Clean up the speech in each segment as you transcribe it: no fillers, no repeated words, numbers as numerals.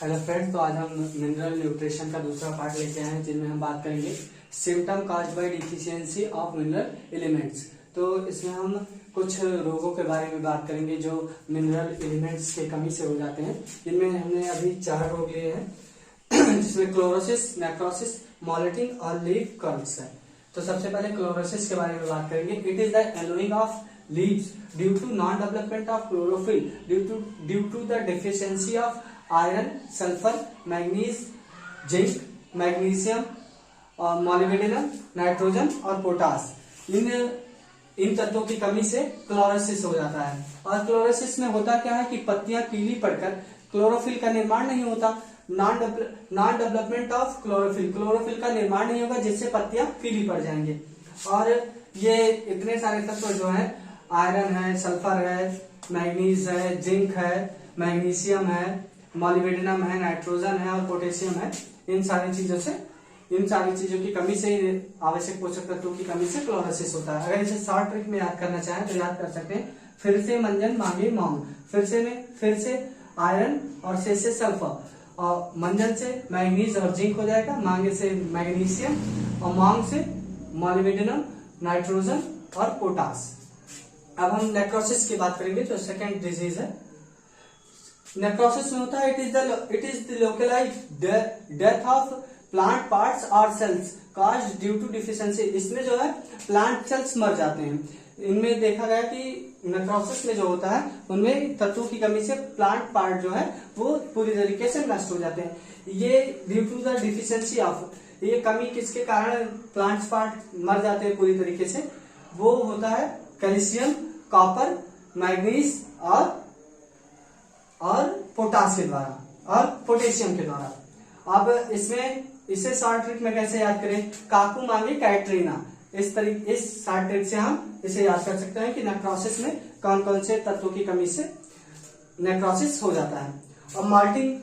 Hello friends, तो आज हम मिनरल न्यूट्रिशन का दूसरा पार्ट लेके आए हैं जिनमें हम बात करेंगे symptom caused by deficiency of mineral elements. तो इसमें हम कुछ रोगों के बारे में बात करेंगे जो मिनरल एलिमेंट्स की कमी से हो जाते हैं। इनमें हमने अभी 4 रोग लिए हैं जिसमें क्लोरोसिस, नेक्रोसिस, मॉलिटिंग और लीफ कर्ल्स है। तो सबसे पहले क्लोरोसिस के बारे में बात करेंगे। It is the yellowing of leaves due to non-development of chlorophyll due to the deficiency of iron, sulfur, manganese, zinc, magnesium, molybdenum, nitrogen और पोटास। इन तत्वों की कमी से क्लोरोसिस हो जाता है। और क्लोरोसिस में होता क्या है कि पत्तियां पीली पड़कर क्लोरोफिल का निर्माण नहीं होता। Non development of chlorophyll, chlorophyll का निर्माण नहीं होगा जिससे पत्तियां पीली पड़ जाएंगे। और ये इतने सारे तत्व जो है, आयरन है, सल्फर है, मैग्नीज है, जिंक है, मैग्नीशियम है, मॉलिब्डेनम है, नाइट्रोजन है और पोटेशियम है। इन सारी चीजों की कमी से, आवश्यक पोषक तत्वों की कमी से क्लोरोसिस होता है। अगर इसे शॉर्ट ट्रिक में याद करना चाहें तो याद कर सकते हैं, फिर से मंजन मांगे मौंग, फिर से आयरन और से सल्फर, और मंजन से मैग्नीज और जिंक हो जाएगा, मांगे से मैग्नीशियम और मौंग से मॉलिब्डेनम, नाइट्रोजन और पोटास। अब हम नेक्रोसिस की बात करेंगे जो सेकेंड डिजीज है। नेक्रोसिस में होता है it is the localised death of plant parts और cells caused due to deficiency. इसमें जो है प्लांट सेल्स मर जाते हैं। इनमें देखा गया कि नेक्रोसिस में जो होता है उनमें तत्वों की कमी से प्लांट पार्ट जो है वो पूरी तरीके से नष्ट हो जाते हैं। ये due to the deficiency of, ये कमी किसके कारण प्लांट पार्ट मर जाते हैं पूरी तरीके से, वो होता है कैल्शियम, कॉपर, मैग्नीज और पोटास के द्वारा और पोटेशियम के द्वारा। अब इसे शॉर्ट ट्रिक में कैसे याद करें, काकू मांगे कैटरीना, इस शॉर्ट ट्रिक से हम इसे याद कर सकते हैं कि नेक्रोसिस में कौन कौन से तत्वों की कमी से नेक्रोसिस हो जाता है। और mottling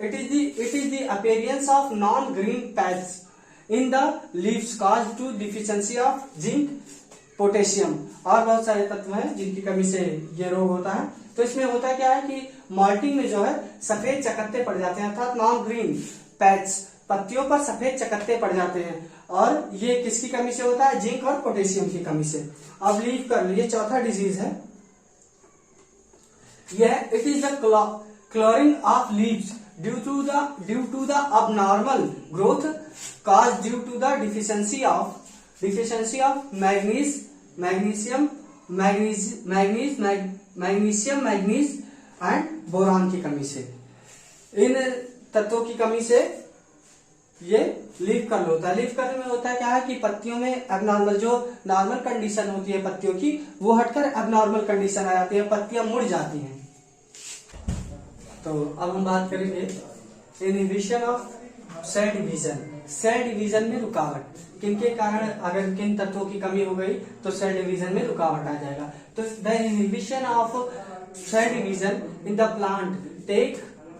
it is the appearance of non green patch in the leaves caused to deficiency of zinc, potassium और बहुत सारे तत्व हैं जिनकी कमी से ये रोग होता है। तो इसमें होता क्या है कि मॉल्टिंग में जो है सफेद चकत्ते पड़ जाते हैं, अर्थात नॉन ग्रीन पैच, पत्तियों पर सफेद चकत्ते पड़ जाते हैं। और ये किसकी कमी से होता है, जिंक और पोटेशियम की कमी से। अब लीफ कर्ल, ये चौथा डिजीज है। यह it is the curling of leaves due to the abnormal growth caused due to the deficiency of magnesium, manganese and boron की कमी से। इन तत्वों की कमी से ये लीफ कर्ल होता है। लीफ कर्ल में होता है क्या है कि पत्तियों में एबनॉर्मल, जो नॉर्मल कंडीशन होती है पत्तियों की, वो हटकर एबनॉर्मल कंडीशन आ जाती है, पत्तियां मुड़ जाती हैं। तो अब हम बात करेंगे inhibition of cell division. Cell division में रुकावट किनके कारण, अगर किन तत्वों की कमी हो गई तो सेल डिवीजन में रुकावट आ जाएगा। तो the inhibition of cell division in the plant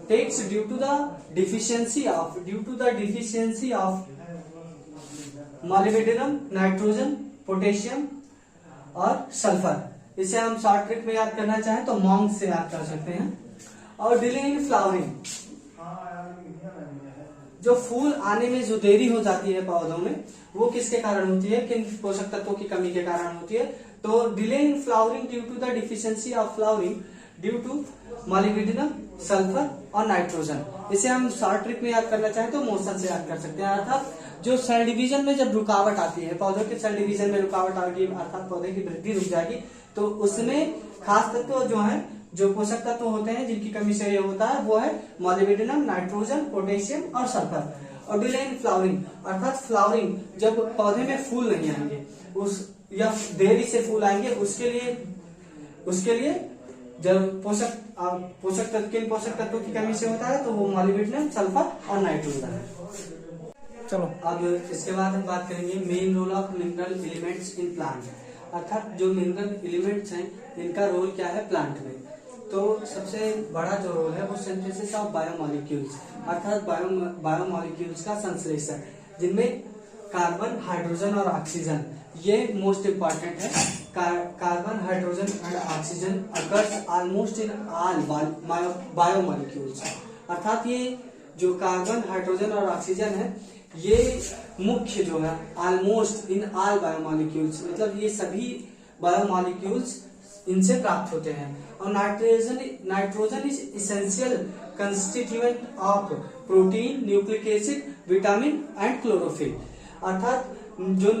टेक्स due to the deficiency of molybdenum, nitrogen, potassium और सल्फर। इसे हम शॉर्ट ट्रिक में याद करना चाहें तो मॉन्ग से याद कर सकते हैं। और डिले इन फ्लावरिंग, जो फूल आने में जो देरी हो जाती है पौधों में, वो किसके कारण होती है, किन पोषक तत्वों की कमी के कारण होती है। तो delay in flowering due to the deficiency of flowering due to molybdenum, sulphur और नाइट्रोजन। इसे हम शॉर्ट ट्रिक में याद करना चाहें तो मोशन से याद कर सकते हैं। अर्थात जो सेल डिवीजन में जब रुकावट आती है, पौधों के सेल डिवीजन में रुकावट आएगी, अर्थात पौधे की वृद्धि रुक जाएगी, तो उसमें खास तत्व जो है, जो पोषक तत्व होते हैं जिनकी कमी से ये होता है, वो है मॉलिब्डेनम, नाइट्रोजन, पोटेशियम और सल्फर। और डिले इन फ्लावरिंग, अर्थात फ्लावरिंग, जब पौधे में फूल नहीं आएंगे या देरी से फूल आएंगे, उसके लिए जब पोषक तत्वों की कमी से होता है तो वो मॉलिब्डेनम, सल्फर और नाइट्रोजन है। चलो अब इसके बाद हम बात करेंगे main role of mineral elements in plant, अर्थात जो मिनरल एलिमेंट्स हैं इनका रोल क्या है प्लांट में। तो सबसे बड़ा जो रोल है वो सिंथेसिस ऑफ बायोमॉलिक्यूल्स, अर्थात बायोमॉलिक्यूल्स का संश्लेषण, जिनमें कार्बन, हाइड्रोजन और ऑक्सीजन ये मोस्ट इंपॉर्टेंट है। Carbon, hydrogen and oxygen occurs almost in all biomolecules. अर्थात ये जो कार्बन, हाइड्रोजन और ऑक्सीजन है ये मुख्य जो है ऑलमोस्ट इन ऑल बायोमॉलिक्यूल्स, मतलब ये सभी बायोमॉलिक्यूल्स इनसे प्राप्त होते हैं। और nitrogen is essential constituent of protein, nucleic acid, vitamin and chlorophyll. अर्थात जो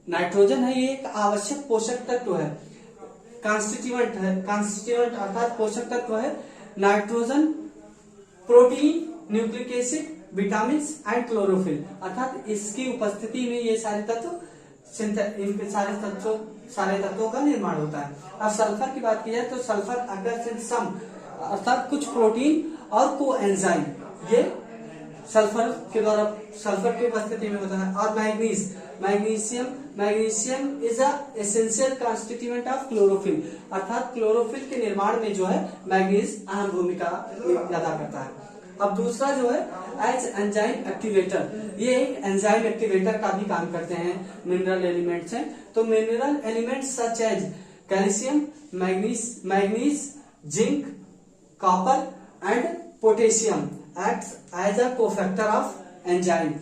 नाइट्रोजन है ये एक आवश्यक पोषक तत्व है, कॉन्स्टिट्यूएंट अर्थात पोषक तत्व है। Nitrogen protein, nucleic acid, vitamin and chlorophyll, अर्थात इसकी उपस्थिति में ये सारे तत्व इनके सारे तत्वों का निर्माण होता है। अब सल्फर की बात की जाए तो सल्फर अकर्स इन सम, अर्थात कुछ प्रोटीन और को एंजाइम ये सल्फर की उपस्थिति में होता है। और magnesium is a essential constituent of chlorophyll, अर्थात क्लोरोफिल के निर्माण में जो है मैग्नीज अहम भूमिका अदा करता है। अब दूसरा जो है एज एंजाइम एक्टिवेटर, ये एक एंजाइम एक्टिवेटर का भी काम करते हैं मिनरल एलिमेंट्स हैं। तो mineral elements such as calcium, manganese, zinc, copper and potassium acts as a cofactor of enzyme.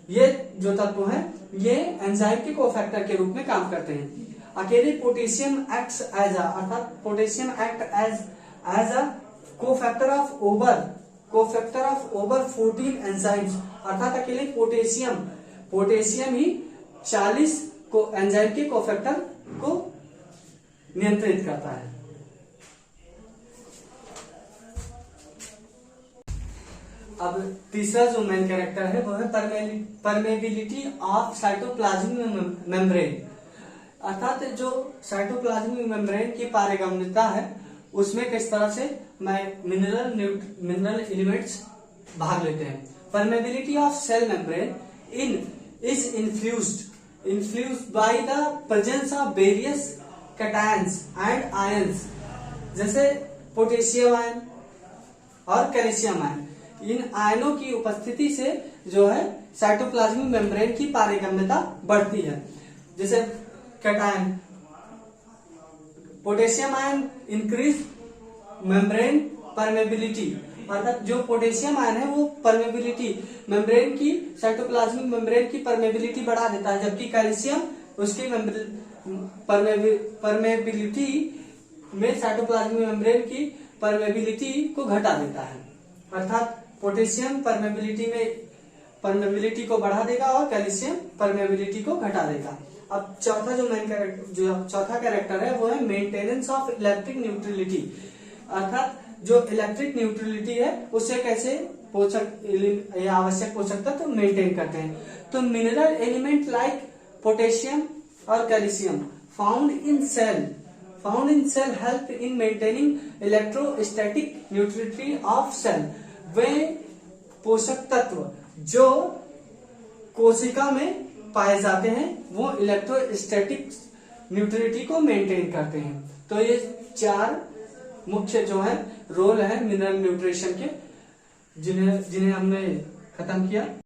ये जो तत्व है ये एंजाइम के कोफैक्टर के रूप में काम करते हैं। अकेले पोटेशियम एक्ट्स एज अर्थात potassium act as a cofactor of over 14 enzymes, अर्थात अकेले पोटेशियम ही 40 को एंजाइम के कोफैक्टर को नियंत्रित करता है। अब तीसरा जो मेन कैरेक्टर है वो है परमेबिलिटी ऑफ साइटोप्लाज्मिक मेम्ब्रेन, अर्थात जो साइटोप्लाज्मिक मेम्ब्रेन की पारगम्यता है उसमें किस तरह से मिनरल एलिमेंट्स भाग लेते हैं। Permeability of cell membrane is influenced by the presence of various cations and ions, जैसे पोटेशियम आयन और कैल्शियम आयन। इन आयनों की उपस्थिति से जो है साइटोप्लाज्मिक मेम्ब्रेन की पारगम्यता बढ़ती है। जैसे cation, potassium ion increase membrane permeability, अर्थात जो पोटेशियम आयन है वो परमेबिलिटी मेम्ब्रेन की, साइटोप्लाज्मिक मेम्ब्रेन की परमेबिलिटी बढ़ा देता है, जबकि कैल्शियम उसकी परमेबिलिटी में साइटोप्लाज्मिक मेम्ब्रेन की परमेबिलिटी को घटा देता है। अर्थात पोटेशियम परमेबिलिटी को बढ़ा देगा और कैल्शियम परमेबिलिटी को घटा देगा। अब चौथा चौथा कैरेक्टर है वो है मेंटेनेंस ऑफ इलेक्ट्रिक न्यूट्रलिटी, अर्थात जो इलेक्ट्रिक न्यूट्रलिटी है उसे कैसे आवश्यक पोषक तत्व मेंटेन करते हैं। तो मिनरल एलिमेंट लाइक पोटेशियम और calcium found in cell help in maintaining electrostatic neutrality of cell. वे पोषक तत्व जो कोशिका में पाए जाते हैं वो इलेक्ट्रोस्टैटिक न्यूट्रलिटी को मेंटेन करते हैं। तो ये 4 मुख्य जो है रोल है मिनरल न्यूट्रिशन के, जिन्हें हमने खत्म किया।